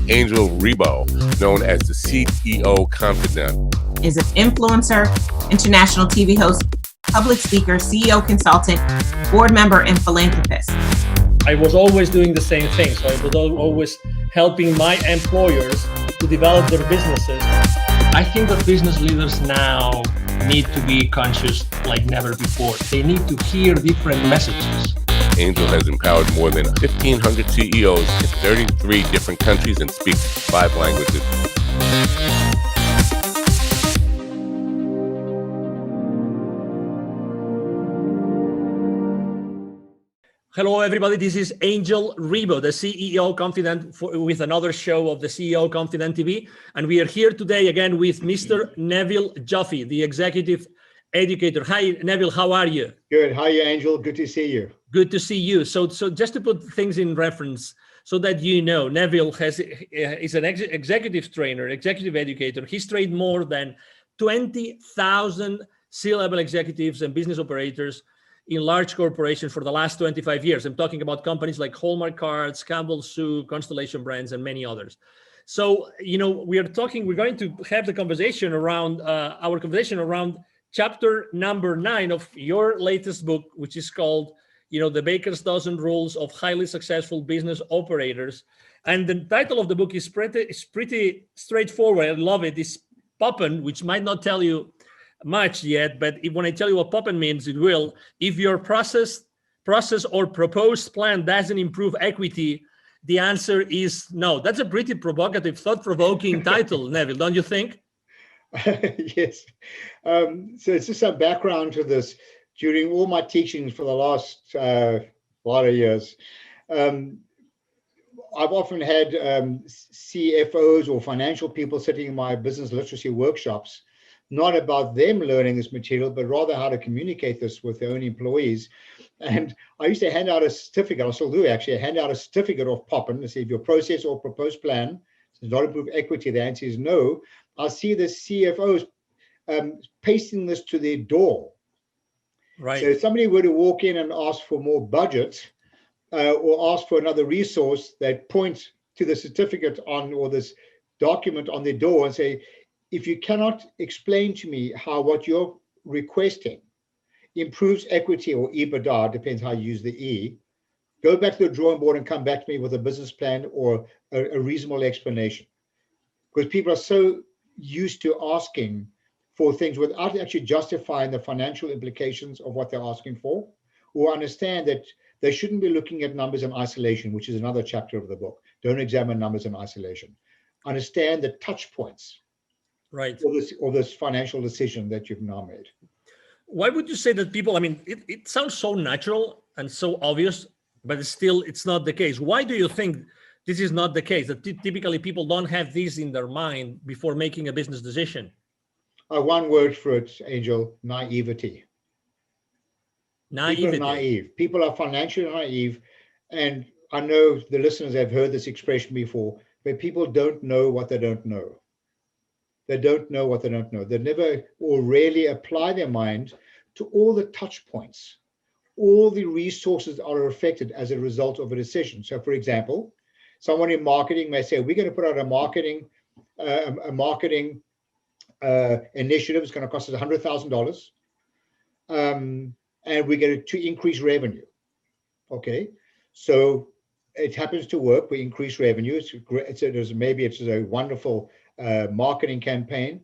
Angel Rebo, known as the CEO Confidant. Is an influencer, international TV host, public speaker, CEO consultant, board member, and philanthropist. I was always doing the same thing. So I was always helping my employers to develop their businesses. I think that business leaders now need to be conscious like never before. They need to hear different messages. Angel has empowered more than 1,500 CEOs in 33 different countries and speaks 5 languages. Hello, everybody. This is Angel Rebo, the CEO Confidant, with another show of the CEO Confidant TV. And we are here today again with Mr. Neville Joffe, the executive educator. Hi, Neville. How are you? Good. How are you, Angel? Good to see you. Good to see you. So just to put things in reference so that you know, Neville is an executive trainer, executive educator. He's trained more than 20,000 C-level executives and business operators in large corporations for the last 25 years. I'm talking about companies like Hallmark Cards, Campbell's Soup, Constellation Brands, and many others. So, you know, we're going to have the conversation around, our conversation around chapter number 9 of your latest book, which is called, you know, The Baker's Dozen Rules of Highly Successful Business Operators. And the title of the book is pretty straightforward. I love it. It's POPPEN, which might not tell you much yet, but when I tell you what POPPEN means, it will. If your process or proposed plan doesn't improve equity, the answer is no. That's a pretty provocative, thought-provoking title, Neville, don't you think? Yes. So it's just some background to this. During all my teachings for the last lot of years, I've often had CFOs or financial people sitting in my business literacy workshops, not about them learning this material, but rather how to communicate this with their own employees. And I used to hand out a certificate, I still do actually, hand out a certificate of POPPEN to see if your process or proposed plan does not improve equity. The answer is no. I see the CFOs pasting this to their door. Right. So if somebody were to walk in and ask for more budget or ask for another resource, they point to the certificate on or this document on their door and say, if you cannot explain to me how what you're requesting improves equity or EBITDA, depends how you use the E, go back to the drawing board and come back to me with a business plan or a reasonable explanation. Because people are so used to asking for things without actually justifying the financial implications of what they're asking for, or understand that they shouldn't be looking at numbers in isolation, which is another chapter of the book. Don't examine numbers in isolation. Understand the touch points. Right. Or this financial decision that you've now made. Why would you say that people, I mean, it sounds so natural and so obvious, but it's not the case. Why do you think this is not the case? That typically people don't have this in their mind before making a business decision? One word for it, Angel: naivety. Naivety. People are naive. People are financially naive. And I know the listeners have heard this expression before, but people don't know what they don't know. They don't know what they don't know. They never or rarely apply their mind to all the touch points, all the resources that are affected as a result of a decision. So, for example, someone in marketing may say, we're going to put out a marketing initiative. It's going to cost us $100,000, and we're going to increase revenue. Okay, so it happens to work. We increase revenue. Maybe it's a wonderful marketing campaign,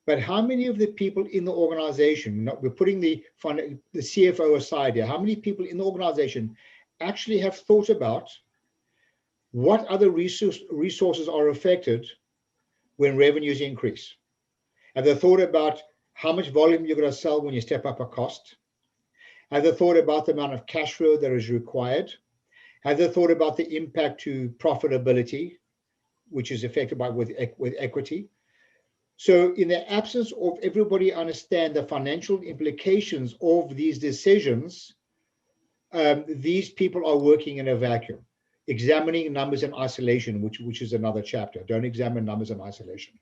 but how many of the people in the organization, we're putting the CFO aside here, how many people in the organization actually have thought about what other resources are affected when revenues increase? Have they thought about how much volume you're going to sell when you step up a cost? Have they thought about the amount of cash flow that is required? Have they thought about the impact to profitability, which is affected with equity? So in the absence of everybody understand the financial implications of these decisions, these people are working in a vacuum, examining numbers in isolation, which is another chapter. Don't examine numbers in isolation.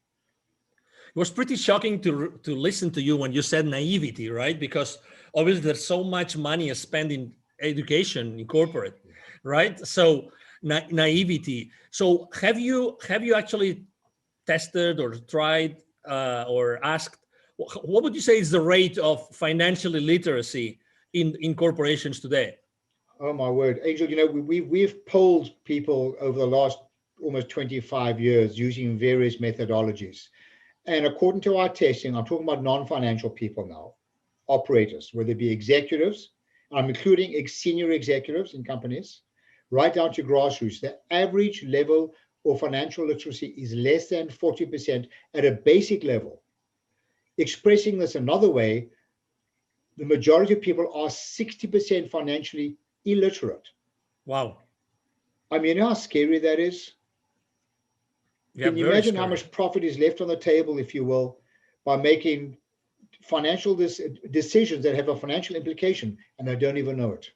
It was pretty shocking to listen to you when you said naivety, right? Because obviously there's so much money spent in education in corporate, right? So naivety. So have you actually tested or tried or asked, what would you say is the rate of financial illiteracy in corporations today? Oh my word, Angel, we've polled people over the last almost 25 years using various methodologies. And according to our testing, I'm talking about non-financial people now, operators, whether it be executives, I'm including senior executives in companies, right down to grassroots. The average level of financial literacy is less than 40% at a basic level. Expressing this another way, the majority of people are 60% financially illiterate. Wow. I mean, you know how scary that is? Yeah, can you imagine how much profit is left on the table, if you will, by making financial decisions that have a financial implication and they don't even know it?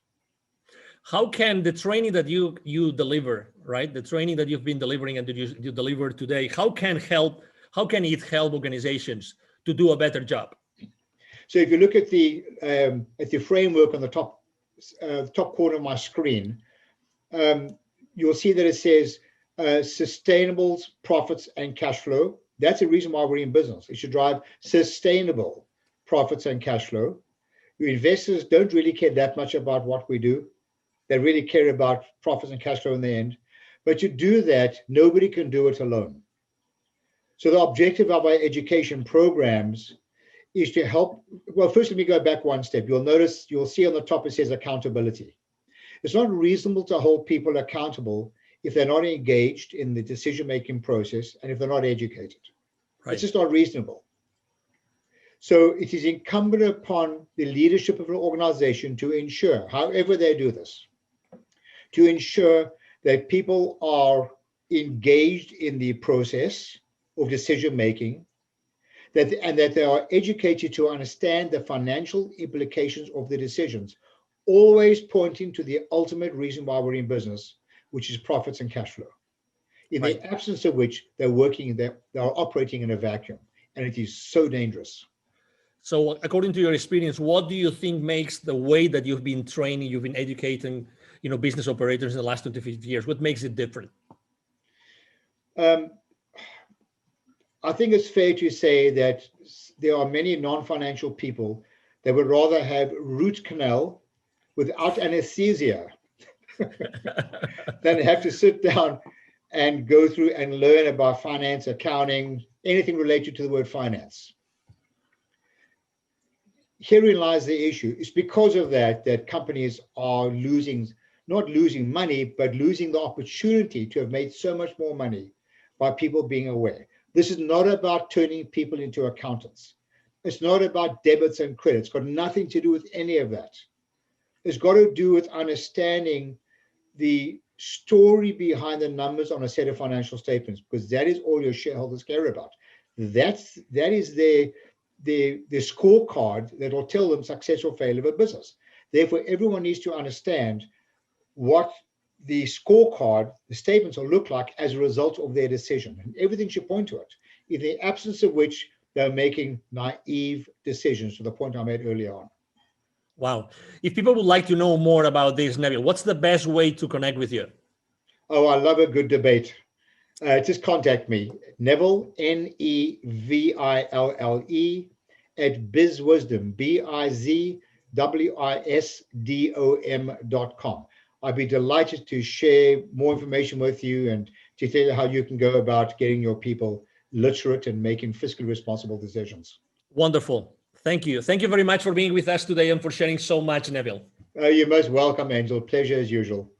How can the training that you deliver, right? The training that you've been delivering and that you deliver today, how can it help organizations to do a better job? So if you look at the framework on the top corner of my screen, you'll see that it says sustainable profits and cash flow. That's the reason why we're in business. It should drive sustainable profits and cash flow. Your investors don't really care that much about what we do. They really care about profits and cash flow in the end. But to do that, nobody can do it alone. So the objective of our education programs is to help. Well, first, let me go back one step. You'll see on the top it says accountability. It's not reasonable to hold people accountable if they're not engaged in the decision-making process and if they're not educated. Right. It's just not reasonable. So it is incumbent upon the leadership of an organization to ensure, however they do this, to ensure that people are engaged in the process of decision-making, and that they are educated to understand the financial implications of the decisions, always pointing to the ultimate reason why we're in business, which is profits and cash flow. In the absence of which they are operating in a vacuum, and it is so dangerous. So according to your experience, what do you think makes the way that you've been training, you've been educating, business operators in the last 25 years, what makes it different? I think it's fair to say that there are many non-financial people that would rather have root canal without anesthesia than have to sit down and go through and learn about finance, accounting, anything related to the word finance. Herein lies the issue. It's because of that companies are not losing money, but losing the opportunity to have made so much more money by people being aware. This is not about turning people into accountants. It's not about debits and credits. It's got nothing to do with any of that. It's got to do with understanding the story behind the numbers on a set of financial statements, because that is all your shareholders care about. That is the scorecard that will tell them success or failure of a business. Therefore, everyone needs to understand what the scorecard, the statements will look like as a result of their decision. And everything should point to it, in the absence of which they're making naive decisions, to the point I made earlier on. Wow. If people would like to know more about this, Neville, what's the best way to connect with you? Oh, I love a good debate. Just contact me, Neville, Neville, at bizwisdom, bizwisdom.com. I'd be delighted to share more information with you and to tell you how you can go about getting your people literate and making fiscally responsible decisions. Wonderful. Thank you. Thank you very much for being with us today and for sharing so much, Neville. You're most welcome, Angel. Pleasure as usual.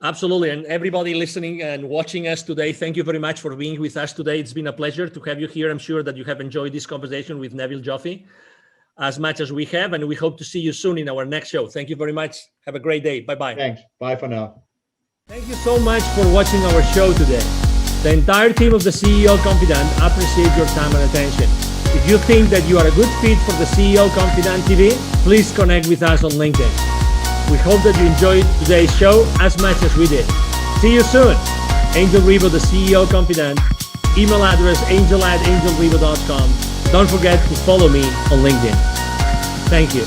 Absolutely. And everybody listening and watching us today, thank you very much for being with us today. It's been a pleasure to have you here. I'm sure that you have enjoyed this conversation with Neville Joffe as much as we have, and we hope to see you soon in our next show. Thank you very much. Have a great day. Bye-bye. Thanks. Bye for now. Thank you so much for watching our show today. The entire team of the CEO Confidant appreciate your time and attention. If you think that you are a good fit for the CEO Confidant TV, please connect with us on LinkedIn. We hope that you enjoyed today's show as much as we did. See you soon. Angel Ribo, the CEO Confidant. Email address angel@angelribo.com. Don't forget to follow me on LinkedIn. Thank you.